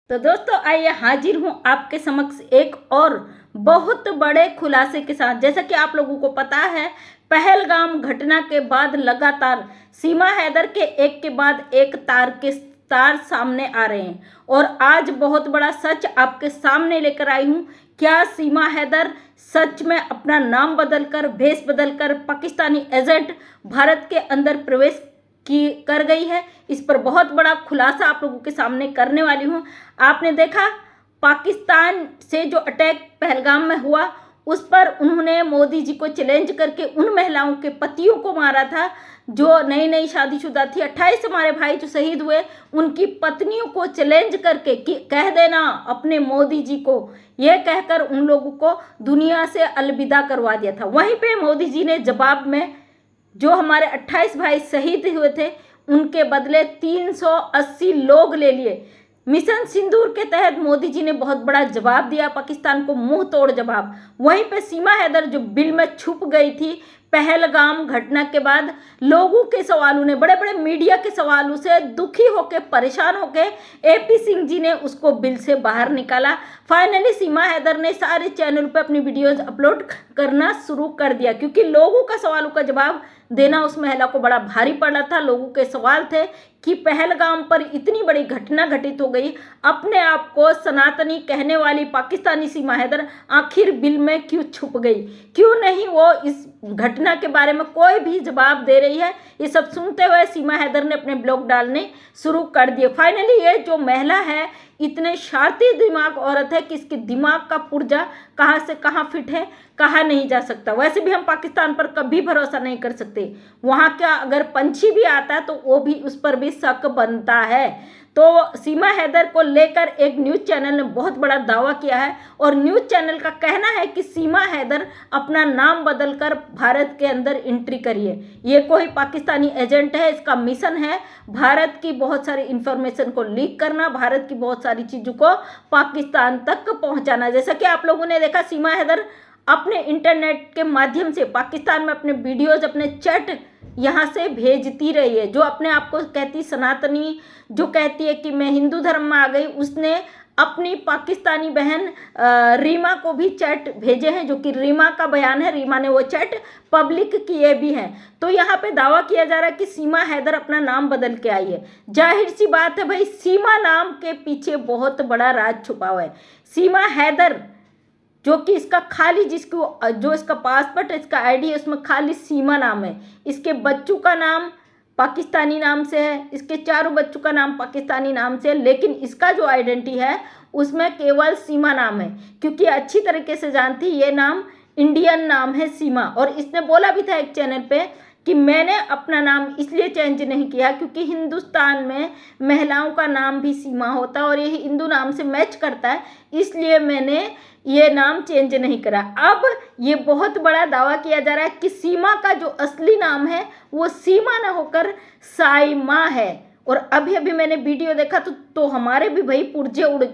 तो दोस्तों आइए हाजिर हूँ आपके समक्ष एक और बहुत बड़े खुलासे के साथ। जैसा कि आप लोगों को पता है, पहलगाम घटना के बाद लगातार सीमा हैदर के एक के बाद एक तार सामने आ रहे हैं और आज बहुत बड़ा सच आपके सामने लेकर आई हूँ। क्या सीमा हैदर सच में अपना नाम बदलकर, भेष बदलकर पाकिस्तानी एजेंट भारत के अंदर प्रवेश कर गई है? इस पर बहुत बड़ा खुलासा आप लोगों के सामने करने वाली हूँ। आपने देखा पाकिस्तान से जो अटैक पहलगाम में हुआ, उस पर उन्होंने मोदी जी को चैलेंज करके उन महिलाओं के पतियों को मारा था जो नई नई शादीशुदा थी। 28 हमारे भाई जो शहीद हुए, उनकी पत्नियों को चैलेंज करके कि कह देना अपने मोदी जी को, यह कहकर उन लोगों को दुनिया से अलविदा करवा दिया था। वहीं पे मोदी जी ने जवाब में जो हमारे 28 भाई शहीद हुए थे, उनके बदले 380 लोग ले लिए। मिशन सिंदूर के तहत मोदी जी ने बहुत बड़ा जवाब दिया पाकिस्तान को, मुंह तोड़ जवाब। वहीं पे सीमा हैदर जो बिल में छुप गई थी पहलगाम घटना के बाद, लोगों के सवालों ने, बड़े बड़े मीडिया के सवालों से दुखी होके, परेशान होके एपी सिंह जी ने उसको बिल से बाहर निकाला। फाइनली सीमा हैदर ने सारे चैनल पे अपनी वीडियोज अपलोड करना शुरू कर दिया, क्योंकि लोगों का सवालों का जवाब देना उस महिला को बड़ा भारी पड़ा था। लोगों के सवाल थे कि पहलगाम पर इतनी बड़ी घटना घटित हो गई, अपने आप को सनातनी कहने वाली पाकिस्तानी सीमा हैदर आखिर बिल में क्यों छुप गई, क्यों नहीं वो इस घटना के बारे में कोई भी जवाब दे रही है। ये सब सुनते हुए सीमा हैदर ने अपने ब्लॉग डालने शुरू कर दिए। फाइनली ये जो महिला है, इतने शातिर दिमाग औरत है कि इसके दिमाग का पुर्जा कहाँ से कहाँ फिट है, कहा नहीं जा सकता। वैसे भी हम पाकिस्तान पर कभी भरोसा नहीं कर सकते। वहाँ का अगर पंछी भी आता है तो वो भी, उस पर भी शक बनता है। तो सीमा हैदर को लेकर एक न्यूज़ चैनल ने बहुत बड़ा दावा किया है और न्यूज़ चैनल का कहना है कि सीमा हैदर अपना नाम बदलकर भारत के अंदर एंट्री करिए। ये कोई पाकिस्तानी एजेंट है, इसका मिशन है भारत की बहुत सारी इंफॉर्मेशन को लीक करना, भारत की बहुत सारी चीज़ों को पाकिस्तान तक पहुंचाना। जैसा कि आप लोगों ने देखा, सीमा हैदर अपने इंटरनेट के माध्यम से पाकिस्तान में अपने वीडियोज, अपने चैट यहाँ से भेजती रही है। जो अपने आप को कहती सनातनी, जो कहती है कि मैं हिंदू धर्म में आ गई, उसने अपनी पाकिस्तानी बहन रीमा को भी चैट भेजे हैं, जो कि रीमा का बयान है। रीमा ने वो चैट पब्लिक किए भी हैं। तो यहाँ पे दावा किया जा रहा है कि सीमा हैदर अपना नाम बदल के आई है। जाहिर सी बात है भाई, सीमा नाम के पीछे बहुत बड़ा राज छुपा हुआ है। सीमा हैदर जो कि इसका खाली, जिसको जो इसका पासपोर्ट, इसका आईडी है, उसमें खाली सीमा नाम है। इसके बच्चों का नाम पाकिस्तानी नाम से है, इसके चारों बच्चों का नाम पाकिस्तानी नाम से है, लेकिन इसका जो आइडेंटिटी है उसमें केवल सीमा नाम है, क्योंकि अच्छी तरीके से जानती ये नाम इंडियन नाम है सीमा। और इसने बोला भी था एक चैनल पे कि मैंने अपना नाम इसलिए चेंज नहीं किया क्योंकि हिंदुस्तान में महिलाओं का नाम भी सीमा होता है और ये हिंदू नाम से मैच करता है, इसलिए मैंने ये नाम चेंज नहीं करा। अब ये बहुत बड़ा दावा किया जा रहा है कि सीमा का जो असली नाम है वो सीमा ना होकर साइमा है। और अभी अभी मैंने वीडियो देखा तो हमारे भी भाई पुर्जे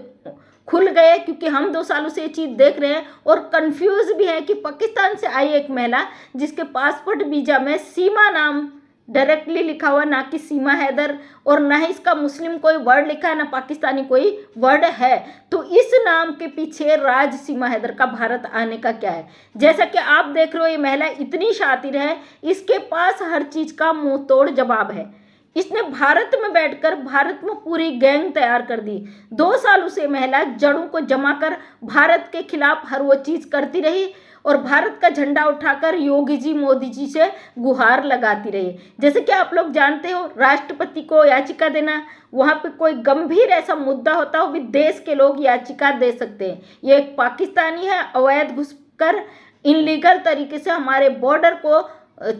खुल गए, क्योंकि हम 2 सालों से ये चीज़ देख रहे हैं और कंफ्यूज भी है कि पाकिस्तान से आई एक महिला जिसके पासपोर्ट वीजा में सीमा नाम डायरेक्टली लिखा हुआ, ना कि सीमा हैदर, और ना ही इसका मुस्लिम कोई वर्ड लिखा है, ना पाकिस्तानी कोई वर्ड है। तो इस नाम के पीछे राज सीमा हैदर का भारत आने का क्या है? जैसा कि आप देख रहे हो, ये महिला इतनी शातिर है, इसके पास हर चीज़ का मुंह तोड़ जवाब है। इसने भारत में बैठकर भारत में पूरी गैंग तैयार कर दी। 2 सालों से महिला जड़ों को जमा कर भारत के खिलाफ हर वो चीज़ करती रही और भारत का झंडा उठाकर योगी जी, मोदी जी से गुहार लगाती रही। जैसे कि आप लोग जानते हो, राष्ट्रपति को याचिका देना, वहाँ पे कोई गंभीर ऐसा मुद्दा होता हो भी देश के लोग याचिका दे सकते हैं। ये एक पाकिस्तानी है, अवैध घुसकर इनलीगल तरीके से हमारे बॉर्डर को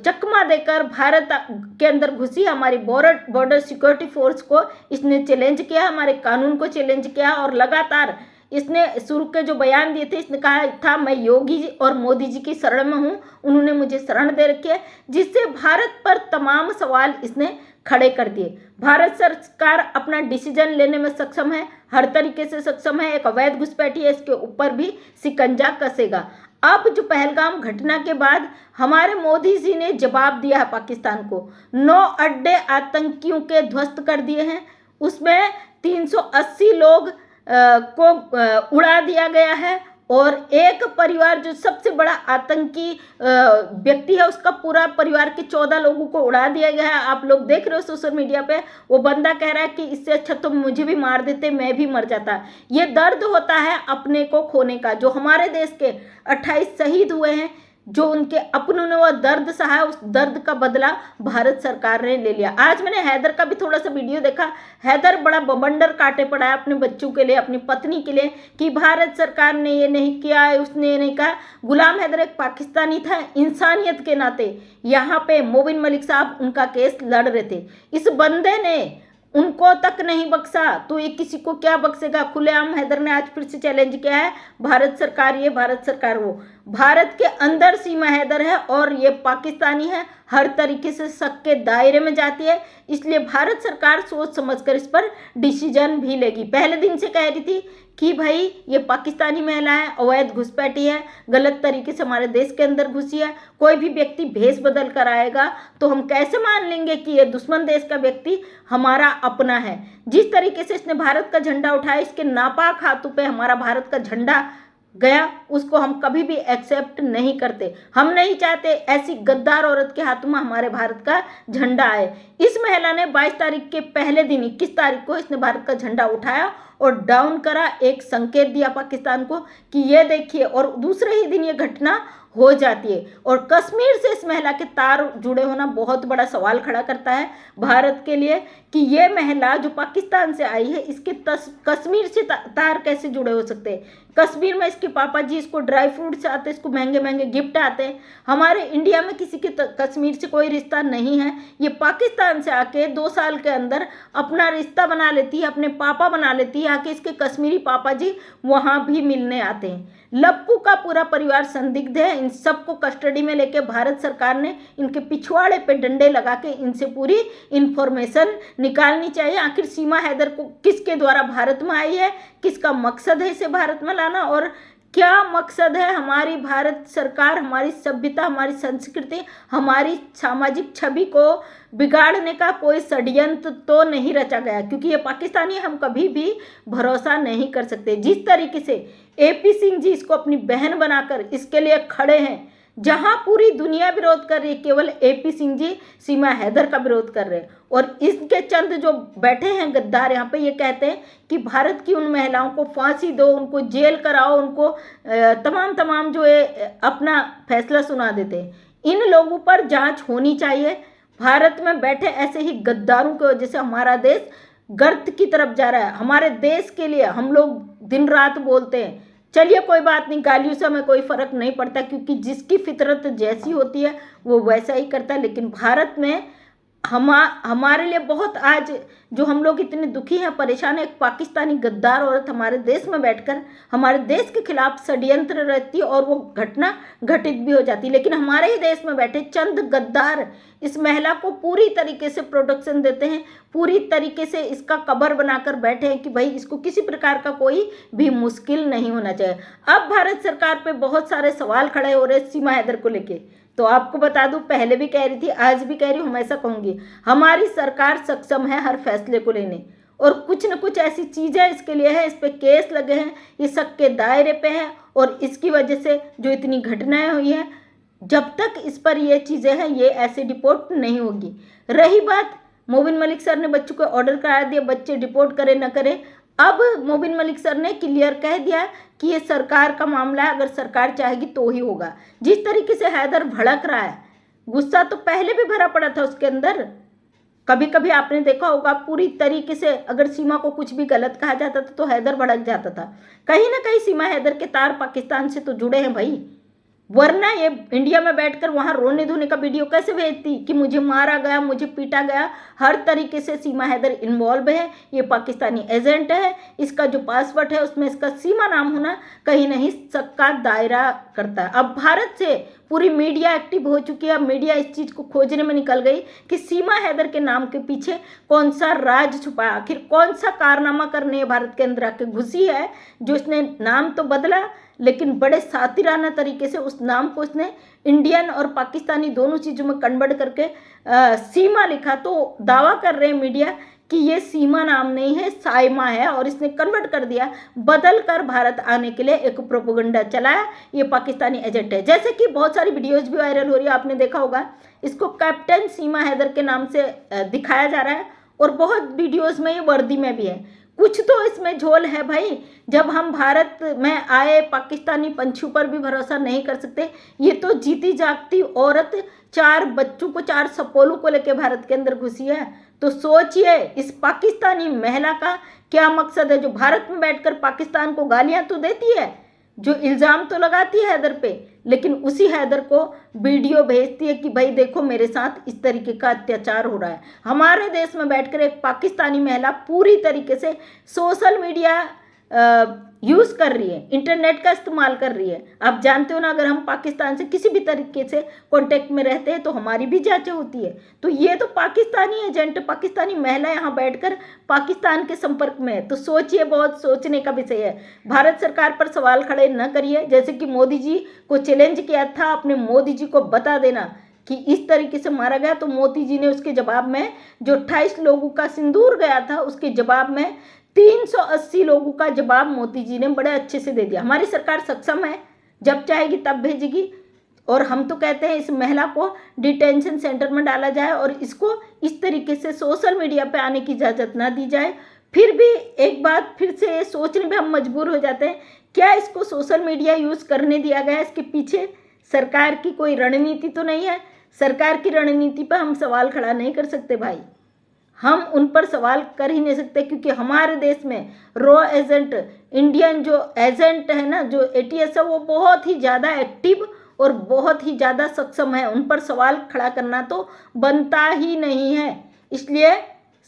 चकमा देकर भारत के अंदर घुसी, हमारी बॉर्डर सिक्योरिटी फोर्स को इसने चैलेंज किया, हमारे कानून को चैलेंज किया। और लगातार इसने शुरू के जो बयान दिए थे, इसने कहा था मैं योगी और मोदी जी की शरण में हूँ, उन्होंने मुझे शरण दे रखी है, जिससे भारत पर तमाम सवाल इसने खड़े कर दिए। भारत सरकार अपना डिसीजन लेने में सक्षम है, हर तरीके से सक्षम है। एक अवैध घुसपैठी है, इसके ऊपर भी शिकंजा कसेगा। अब जो पहलगाम घटना के बाद हमारे मोदी जी ने जवाब दिया है पाकिस्तान को। 9 अड्डे आतंकियों के ध्वस्त कर दिए हैं, उसमें 380 लोग को उड़ा दिया गया है और एक परिवार जो सबसे बड़ा आतंकी व्यक्ति है उसका पूरा परिवार के 14 लोगों को उड़ा दिया गया है। आप लोग देख रहे हो सोशल मीडिया पे, वो बंदा कह रहा है कि इससे अच्छा तो मुझे भी मार देते, मैं भी मर जाता। ये दर्द होता है अपने को खोने का। जो हमारे देश के 28 शहीद हुए हैं, जो उनके अपनों ने वो दर्द सहा, उस दर्द का बदला भारत सरकार ने ले लिया। आज मैंने हैदर का भी थोड़ा सा वीडियो देखा। हैदर बड़ा बवंडर काटे पड़ा है अपने बच्चों के लिए, अपनी पत्नी के लिए, कि भारत सरकार ने ये नहीं किया, उसने ये नहीं कहा। गुलाम हैदर एक पाकिस्तानी था, इंसानियत के नाते यहाँ पे मोबिन मलिक साहब उनका केस लड़ रहे थे। इस बंदे ने उनको तक नहीं बख्शा, तो ये किसी को क्या बख्शेगा। खुलेआम हैदर ने आज फिर से चैलेंज किया है, भारत सरकार ये, भारत सरकार वो। भारत के अंदर सीमा हैदर है और ये पाकिस्तानी है, हर तरीके से शक के दायरे में जाती है, इसलिए भारत सरकार सोच समझकर इस पर डिसीजन भी लेगी। पहले दिन से कह रही थी कि भाई ये पाकिस्तानी महिला है, अवैध घुसपैठी है, गलत तरीके से हमारे देश के अंदर घुसी है, कोई भी व्यक्ति भेष बदल कर आएगा तो हम कैसे मान लेंगे कि ये दुश्मन देश का व्यक्ति हमारा अपना है। जिस तरीके से इसने भारत का झंडा उठाया, इसके नापाक हाथों पे हमारा भारत का झंडा गया, उसको हम कभी भी एक्सेप्ट नहीं करते। हम नहीं चाहते ऐसी गद्दार औरत के हाथों में हमारे भारत का झंडा आए। इस महिला ने 22 तारीख के पहले दिन 21 तारीख को इसने भारत का झंडा उठाया और डाउन करा, एक संकेत दिया पाकिस्तान को कि ये देखिए, और दूसरे ही दिन ये घटना हो जाती है। और कश्मीर से इस महिला के तार जुड़े होना बहुत बड़ा सवाल खड़ा करता है भारत के लिए कि ये महिला जो पाकिस्तान से आई है, इसके कश्मीर से तार कैसे जुड़े हो सकते हैं। कश्मीर में इसके पापा जी इसको ड्राई फ्रूट्स आते हैं, इसको महंगे महंगे गिफ्ट आते हैं। हमारे इंडिया में किसी के कश्मीर से कोई रिश्ता नहीं है। ये पाकिस्तान से आके 2 साल के अंदर अपना रिश्ता बना लेती है, अपने पापा बना लेती है, आके इसके कश्मीरी पापा जी वहाँ भी मिलने आते हैं। लप्पू का पूरा परिवार संदिग्ध है। इन सबको कस्टडी में लेके भारत सरकार ने इनके पिछवाड़े पे डंडे लगा के इनसे पूरी इंफॉर्मेशन निकालनी चाहिए। आखिर सीमा हैदर को किसके द्वारा भारत में आई है, किसका मकसद है इसे भारत में लाना, और क्या मकसद है। हमारी भारत सरकार, हमारी सभ्यता, हमारी संस्कृति, हमारी सामाजिक छवि को बिगाड़ने का कोई षड्यंत्र तो नहीं रचा गया, क्योंकि ये पाकिस्तानी हम कभी भी भरोसा नहीं कर सकते। जिस तरीके से AP सिंह जी इसको अपनी बहन बनाकर इसके लिए खड़े हैं, जहां पूरी दुनिया विरोध कर रही है, केवल AP सिंह जी सीमा हैदर का विरोध कर रहे हैं। और इसके चंद जो बैठे हैं गद्दार यहाँ पे, ये कहते हैं कि भारत की उन महिलाओं को फांसी दो, उनको जेल कराओ, उनको तमाम जो है अपना फैसला सुना देते हैं। इन लोगों पर जांच होनी चाहिए। भारत में बैठे ऐसे ही गद्दारों की वजह से हमारा देश गर्त की तरफ जा रहा है। हमारे देश के लिए हम लोग दिन रात बोलते हैं, चलिए कोई बात नहीं, गालियों से हमें कोई फ़र्क नहीं पड़ता, क्योंकि जिसकी फितरत जैसी होती है वो वैसा ही करता है। लेकिन भारत में हमारे लिए बहुत आज जो हम लोग इतने दुखी हैं, परेशान है, एक पाकिस्तानी गद्दार औरत हमारे देश में बैठकर हमारे देश के खिलाफ षड्यंत्र रहती है और वो घटना घटित भी हो जाती है। लेकिन हमारे ही देश में बैठे चंद गद्दार इस महिला को पूरी तरीके से प्रोटेक्शन देते हैं, पूरी तरीके से इसका कबर बनाकर बैठे हैं कि भाई इसको किसी प्रकार का कोई भी मुश्किल नहीं होना चाहिए। अब भारत सरकार पे बहुत सारे सवाल खड़े हो रहे हैं सीमा हैदर को लेके। तो आपको बता दूं, पहले भी कह रही थी, आज भी कह रही हूँ, हमेशा कहूँगी, हमारी सरकार सक्षम है हर फैसले को लेने, और कुछ न कुछ ऐसी चीज़ें इसके लिए है, इस पे केस लगे हैं, ये शक के दायरे पे है, और इसकी वजह से जो इतनी घटनाएं हुई हैं, जब तक इस पर ये चीज़ें हैं ये ऐसे डिपोर्ट नहीं होगी। रही बात, मोबिन मलिक सर ने बच्चों को ऑर्डर करा दिया, बच्चे डिपोर्ट करें न करें। अब मोबिन मलिक सर ने क्लियर कह दिया कि ये सरकार का मामला है, अगर सरकार चाहेगी तो ही होगा। जिस तरीके से हैदर भड़क रहा है, गुस्सा तो पहले भी भरा पड़ा था उसके अंदर। कभी कभी आपने देखा होगा, पूरी तरीके से अगर सीमा को कुछ भी गलत कहा जाता था तो हैदर भड़क जाता था। कहीं ना कहीं सीमा हैदर के तार पाकिस्तान से तो जुड़े हैं भाई, वरना ये इंडिया में बैठकर वहाँ रोने धोने का वीडियो कैसे भेजती कि मुझे मारा गया, मुझे पीटा गया। हर तरीके से सीमा हैदर इन्वॉल्व है, ये पाकिस्तानी एजेंट है, इसका जो पासवर्ड है उसमें इसका सीमा नाम होना कहीं नहीं शक का दायरा करता है। अब भारत से पूरी मीडिया एक्टिव हो चुकी है। मीडिया इस चीज़ को खोजने में निकल गई कि सीमा हैदर के नाम के पीछे कौन सा राज छुपा है, आखिर कौन सा कारनामा करने भारत के अंदर आके घुसी है, जो इसने नाम तो बदला लेकिन बड़े सातिराना तरीके से उस नाम को इसने इंडियन और पाकिस्तानी दोनों चीज़ों में कन्वर्ट करके सीमा लिखा। तो दावा कर रहे हैं मीडिया कि ये सीमा नाम नहीं है, साइमा है, और इसने कन्वर्ट कर दिया, बदल कर भारत आने के लिए एक प्रोपेगेंडा चलाया। ये पाकिस्तानी एजेंट है। जैसे कि बहुत सारी वीडियोज भी वायरल हो रही है, आपने देखा होगा, इसको कैप्टन सीमा हैदर के नाम से दिखाया जा रहा है, और बहुत वीडियोज में ये वर्दी में भी है। कुछ तो इसमें झोल है भाई। जब हम भारत में आए, पाकिस्तानी पंछियों पर भी भरोसा नहीं कर सकते। ये तो जीती जागती औरत 4 बच्चों को, 4 सपोलों को लेकर भारत के अंदर घुसी है। तो सोचिए इस पाकिस्तानी महिला का क्या मकसद है, जो भारत में बैठकर पाकिस्तान को गालियां तो देती है, जो इल्ज़ाम तो लगाती है हैदर पे, लेकिन उसी हैदर को वीडियो भेजती है कि भाई देखो मेरे साथ इस तरीके का अत्याचार हो रहा है। हमारे देश में बैठकर एक पाकिस्तानी महिला पूरी तरीके से सोशल मीडिया यूज़ कर रही है, इंटरनेट का इस्तेमाल कर रही है। आप जानते हो ना, अगर हम पाकिस्तान से किसी भी तरीके से कांटेक्ट में रहते हैं तो हमारी भी जांचें होती है। तो ये तो पाकिस्तानी एजेंट, पाकिस्तानी महिला यहाँ बैठकर पाकिस्तान के संपर्क में है। तो सोचिए, बहुत सोचने का विषय है। भारत सरकार पर सवाल खड़े न करिए। जैसे कि मोदी जी को चैलेंज किया था, अपने मोदी जी को बता देना कि इस तरीके से मारा गया, तो मोदी जी ने उसके जवाब में, जो 28 लोगों का सिंदूर गया था, उसके जवाब में 380 लोगों का जवाब मोदी जी ने बड़े अच्छे से दे दिया। हमारी सरकार सक्षम है, जब चाहेगी तब भेजेगी। और हम तो कहते हैं इस महिला को डिटेंशन सेंटर में डाला जाए और इसको इस तरीके से सोशल मीडिया पे आने की इजाज़त ना दी जाए। फिर भी एक बात फिर से सोचने में हम मजबूर हो जाते हैं, क्या इसको सोशल मीडिया यूज़ करने दिया गया? इसके पीछे सरकार की कोई रणनीति तो नहीं है? सरकार की रणनीति पर हम सवाल खड़ा नहीं कर सकते भाई, हम उन पर सवाल कर ही नहीं सकते, क्योंकि हमारे देश में रॉ एजेंट, इंडियन जो एजेंट है ना, जो एटीएस है, वो बहुत ही ज़्यादा एक्टिव और बहुत ही ज़्यादा सक्षम है। उन पर सवाल खड़ा करना तो बनता ही नहीं है। इसलिए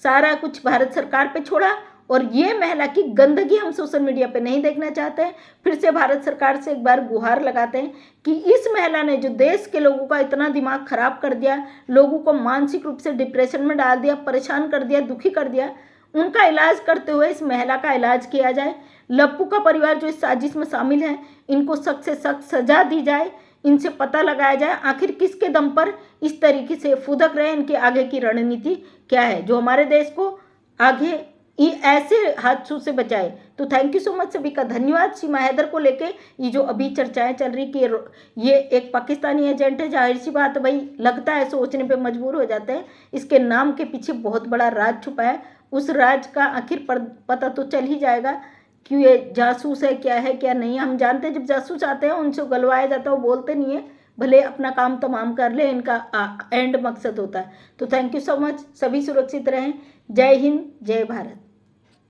सारा कुछ भारत सरकार पे छोड़ा, और ये महिला की गंदगी हम सोशल मीडिया पे नहीं देखना चाहते हैं। फिर से भारत सरकार से एक बार गुहार लगाते हैं कि इस महिला ने जो देश के लोगों का इतना दिमाग खराब कर दिया, लोगों को मानसिक रूप से डिप्रेशन में डाल दिया, परेशान कर दिया, दुखी कर दिया, उनका इलाज करते हुए इस महिला का इलाज किया जाए। लप्पू का परिवार जो इस साजिश में शामिल है, इनको सख्त से सख्त सजा दी जाए, इनसे पता लगाया जाए आखिर किसके दम पर इस तरीके से फुदक रहे, इनके आगे की रणनीति क्या है, जो हमारे देश को आगे ऐसे हादसों से बचाए। तो थैंक यू सो मच, सभी का धन्यवाद। सीमा हैदर को लेके ये जो अभी चर्चाएं चल रही कि ये एक पाकिस्तानी एजेंट है, जाहिर सी बात है भाई, लगता है, सोचने पे मजबूर हो जाते हैं। इसके नाम के पीछे बहुत बड़ा राज छुपा है। उस राज का आखिर पता तो चल ही जाएगा कि ये जासूस है क्या नहीं। हम जानते हैं जब जासूस आते हैं उनसे गलवाया जाता है, वो बोलते नहीं है, भले अपना काम तमाम कर ले, इनका एंड मकसद होता है। तो थैंक यू सो मच, सभी सुरक्षित रहें। जय हिंद, जय भारत।